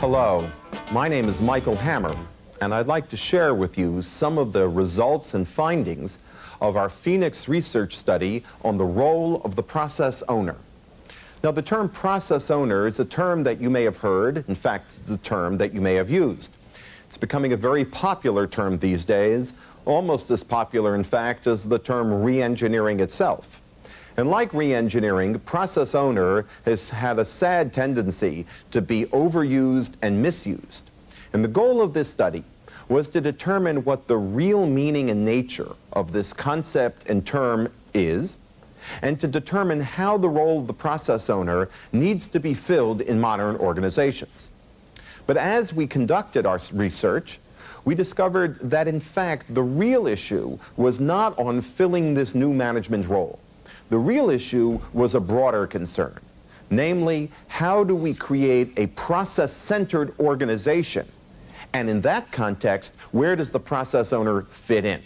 Hello, my name is Michael Hammer, and I'd like to share with you some of the results and findings of our Phoenix research study on the role of the process owner. Now, the term process owner is a term that you may have heard. In fact, it's a term that you may have used. It's becoming a very popular term these days, almost as popular, in fact, as the term re-engineering itself. And like re-engineering, process owner has had a sad tendency to be overused and misused. And the goal of this study was to determine what the real meaning and nature of this concept and term is, and to determine how the role of the process owner needs to be filled in modern organizations. But as we conducted our research, we discovered that, in fact, the real issue was not on filling this new management role. The real issue was a broader concern, namely, how do we create a process-centered organization? And in that context, where does the process owner fit in?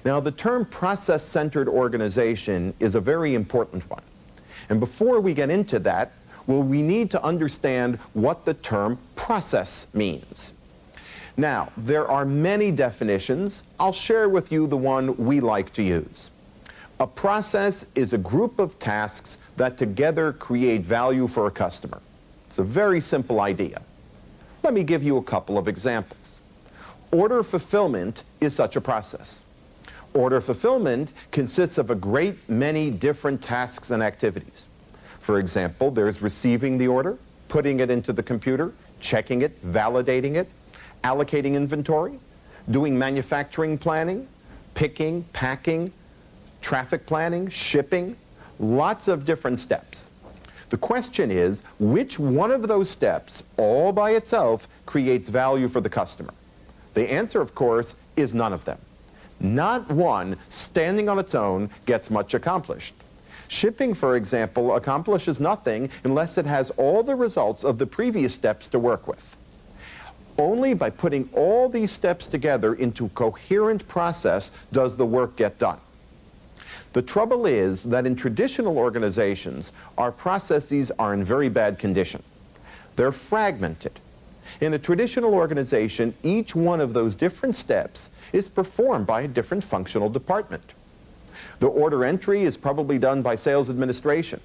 Now, the term process-centered organization is a very important one. And before we get into that, well, we need to understand what the term process means. Now, there are many definitions. I'll share with you the one we like to use. A process is a group of tasks that together create value for a customer. It's a very simple idea. Let me give you a couple of examples. Order fulfillment is such a process. Order fulfillment consists of a great many different tasks and activities. For example, there's receiving the order, putting it into the computer, checking it, validating it, allocating inventory, doing manufacturing planning, picking, packing, traffic planning, shipping, lots of different steps. The question is, which one of those steps, all by itself, creates value for the customer? The answer, of course, is none of them. Not one, standing on its own, gets much accomplished. Shipping, for example, accomplishes nothing unless it has all the results of the previous steps to work with. Only by putting all these steps together into a coherent process does the work get done. The trouble is that in traditional organizations, our processes are in very bad condition. They're fragmented. In a traditional organization, each one of those different steps is performed by a different functional department. The order entry is probably done by sales administration.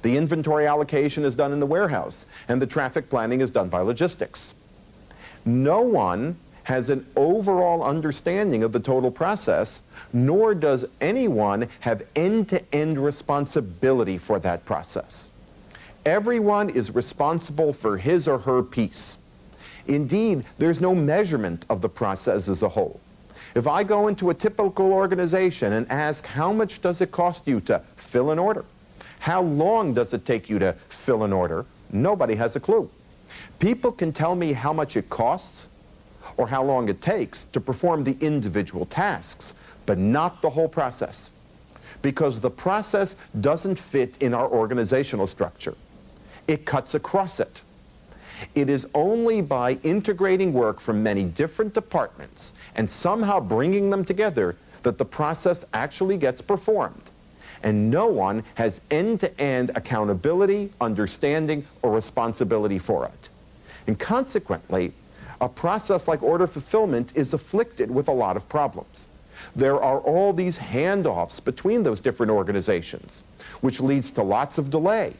The inventory allocation is done in the warehouse, and the traffic planning is done by logistics. No one has an overall understanding of the total process, nor does anyone have end-to-end responsibility for that process. Everyone is responsible for his or her piece. Indeed, there's no measurement of the process as a whole. If I go into a typical organization and ask, how much does it cost you to fill an order? How long does it take you to fill an order? Nobody has a clue. People can tell me how much it costs or how long it takes to perform the individual tasks, but not the whole process, because the process doesn't fit in our organizational structure. It cuts across it. It is only by integrating work from many different departments and somehow bringing them together that the process actually gets performed. And no one has end-to-end accountability, understanding, or responsibility for it. And consequently, a process like order fulfillment is afflicted with a lot of problems. There are all these handoffs between those different organizations, which leads to lots of delay,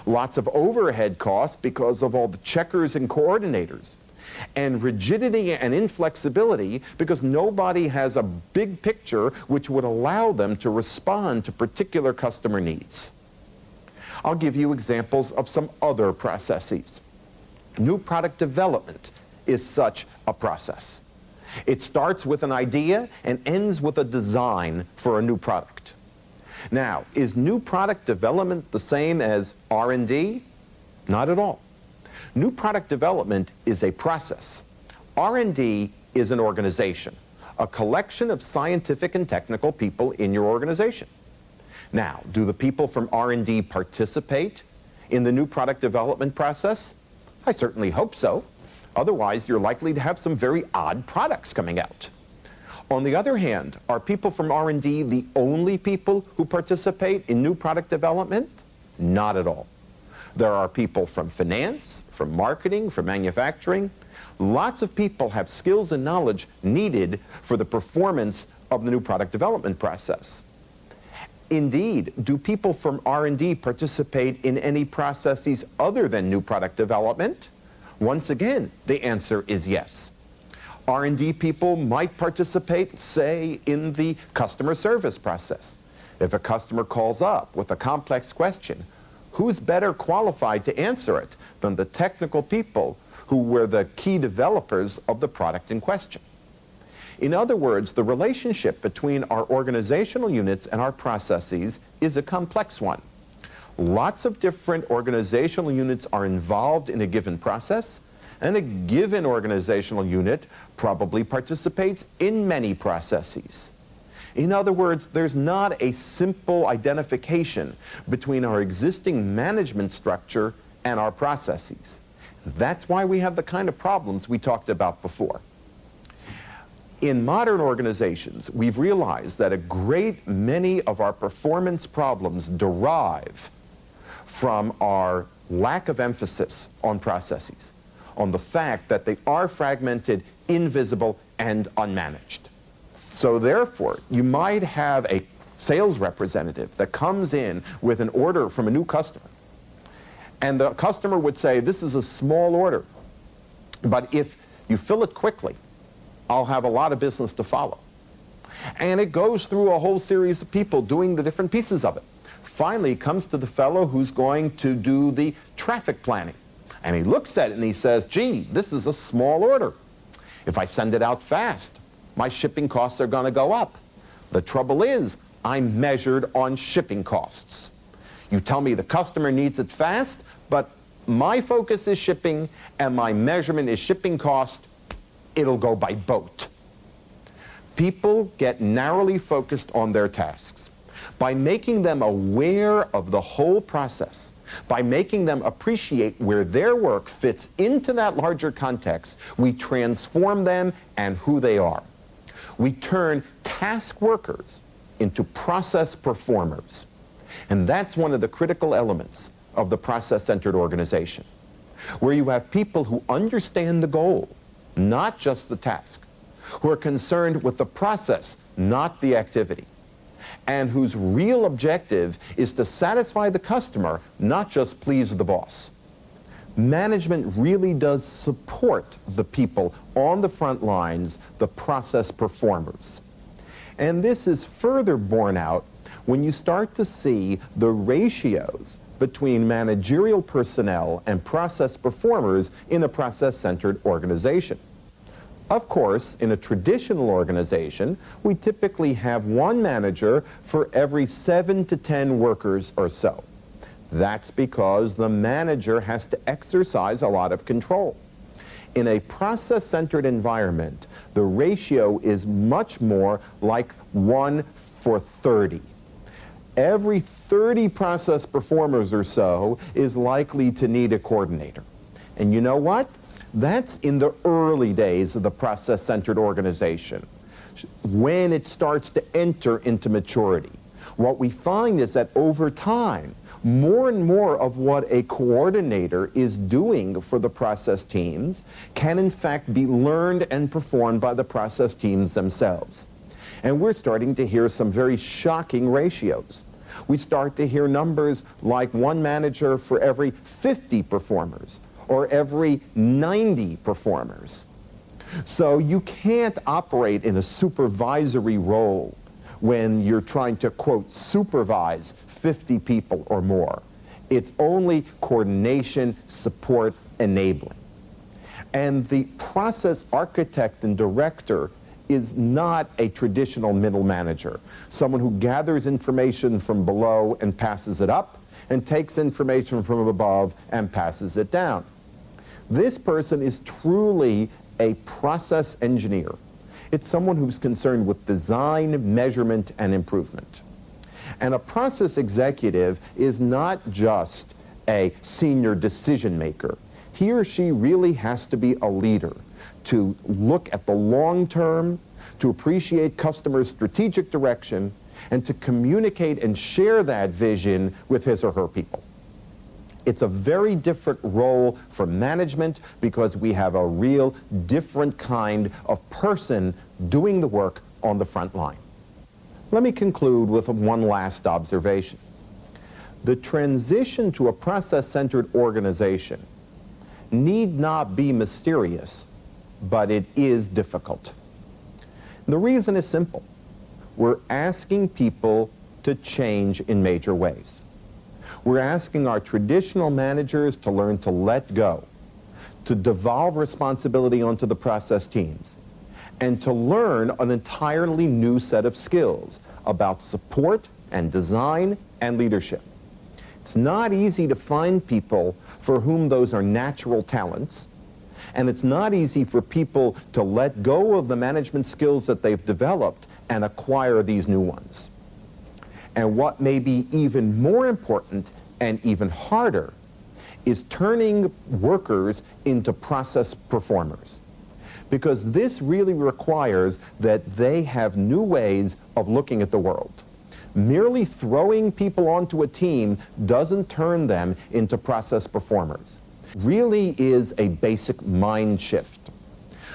lots of overhead costs because of all the checkers and coordinators, and rigidity and inflexibility because nobody has a big picture which would allow them to respond to particular customer needs. I'll give you examples of some other processes. New product development is such a process. It starts with an idea and ends with a design for a new product. Now, is new product development the same as R&D? Not at all. New product development is a process. R&D is an organization, a collection of scientific and technical people in your organization. Now, do the people from R&D participate in the new product development process? I certainly hope so. Otherwise, you're likely to have some very odd products coming out. On the other hand, are people from R&D the only people who participate in new product development? Not at all. There are people from finance, from marketing, from manufacturing. Lots of people have skills and knowledge needed for the performance of the new product development process. Indeed, do people from R&D participate in any processes other than new product development? Once again, the answer is yes. R&D people might participate, say, in the customer service process. If a customer calls up with a complex question, who's better qualified to answer it than the technical people who were the key developers of the product in question? In other words, the relationship between our organizational units and our processes is a complex one. Lots of different organizational units are involved in a given process, and a given organizational unit probably participates in many processes. In other words, there's not a simple identification between our existing management structure and our processes. That's why we have the kind of problems we talked about before. In modern organizations, we've realized that a great many of our performance problems derive from our lack of emphasis on processes, on the fact that they are fragmented, invisible, and unmanaged. So therefore, you might have a sales representative that comes in with an order from a new customer, and the customer would say, this is a small order, but if you fill it quickly, I'll have a lot of business to follow. And it goes through a whole series of people doing the different pieces of it. Finally, it comes to the fellow who's going to do the traffic planning. And he looks at it and he says, gee, this is a small order. If I send it out fast, my shipping costs are going to go up. The trouble is, I'm measured on shipping costs. You tell me the customer needs it fast, but my focus is shipping and my measurement is shipping cost. It'll go by boat. People get narrowly focused on their tasks. By making them aware of the whole process, by making them appreciate where their work fits into that larger context, we transform them and who they are. We turn task workers into process performers. And that's one of the critical elements of the process-centered organization, where you have people who understand the goal, not just the task, who are concerned with the process, not the activity, and whose real objective is to satisfy the customer, not just please the boss. Management really does support the people on the front lines, the process performers. And this is further borne out when you start to see the ratios between managerial personnel and process performers in a process-centered organization. Of course, in a traditional organization, we typically have one manager for every 7 to 10 workers or so. That's because the manager has to exercise a lot of control. In a process-centered environment, the ratio is much more like 1 for 30. Every 30 process performers or so is likely to need a coordinator. And you know what? That's in the early days of the process-centered organization, when it starts to enter into maturity. What we find is that over time, more and more of what a coordinator is doing for the process teams can in fact be learned and performed by the process teams themselves. And we're starting to hear some very shocking ratios. We start to hear numbers like one manager for every 50 performers, or every 90 performers. So you can't operate in a supervisory role when you're trying to, quote, supervise 50 people or more. It's only coordination, support, enabling. And the process architect and director is not a traditional middle manager, someone who gathers information from below and passes it up, and takes information from above and passes it down. This person is truly a process engineer. It's someone who's concerned with design, measurement, and improvement. And a process executive is not just a senior decision maker. He or she really has to be a leader, to look at the long term, to appreciate customers' strategic direction, and to communicate and share that vision with his or her people. It's a very different role for management because we have a real different kind of person doing the work on the front line. Let me conclude with one last observation. The transition to a process-centered organization need not be mysterious, but it is difficult. The reason is simple. We're asking people to change in major ways. We're asking our traditional managers to learn to let go, to devolve responsibility onto the process teams, and to learn an entirely new set of skills about support and design and leadership. It's not easy to find people for whom those are natural talents, and it's not easy for people to let go of the management skills that they've developed and acquire these new ones. And what may be even more important and even harder is turning workers into process performers. Because this really requires that they have new ways of looking at the world. Merely throwing people onto a team doesn't turn them into process performers. Really is a basic mind shift.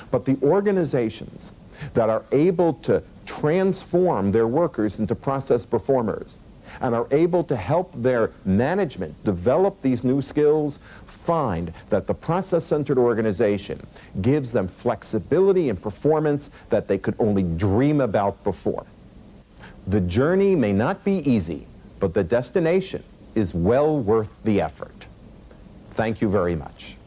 But the organizations that are able to transform their workers into process performers and are able to help their management develop these new skills find that the process-centered organization gives them flexibility and performance that they could only dream about before. The journey may not be easy, but the destination is well worth the effort. Thank you very much.